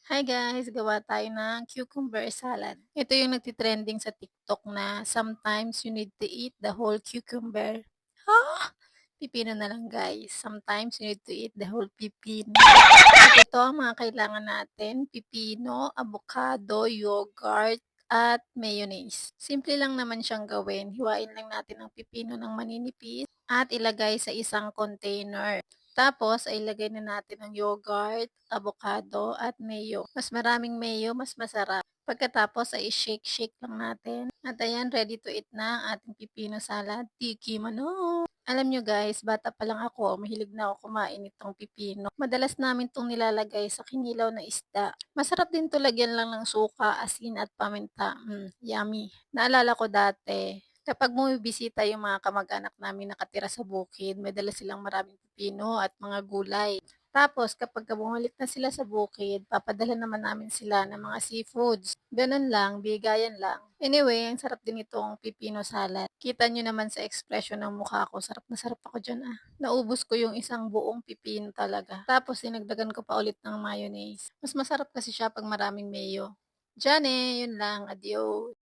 Hi guys, gawa tayo ng cucumber salad. Ito yung nagtitrending sa TikTok na sometimes you need to eat the whole cucumber. Pipino na lang guys. Sometimes you need to eat the whole pipino. At ito ang mga kailangan natin. Pipino, avocado, yogurt, at mayonnaise. Simple lang naman siyang gawin. Hiwain lang natin ang pipino ng maninipis at ilagay sa isang container. Tapos ay ilagay na natin ang yogurt, avocado at mayo. Mas maraming mayo, mas masarap. Pagkatapos ay shake-shake lang natin. At ayan, ready to eat na ang ating pipino salad. Tiki mano! Alam nyo guys, bata pa lang ako, mahilig na ako kumain nitong pipino. Madalas namin itong nilalagay sa kinilaw na isda. Masarap din to lagyan lang ng suka, asin at paminta. Yummy. Naalala ko dati, kapag bumibisita yung mga kamag-anak namin nakatira sa bukid, may dala silang maraming pipino at mga gulay. Tapos kapag bumalik na sila sa bukid, papadala naman namin sila ng mga seafoods. Ganun lang, bigayan lang. Anyway, ang sarap din itong pipino salad. Kita nyo naman sa expression ng mukha ko, sarap na sarap ako dyan ah. Naubos ko yung isang buong pipino talaga. Tapos dinagdagan ko pa ulit ng mayonnaise. Mas masarap kasi siya pag maraming mayo. Diyan eh, yun lang. Adios.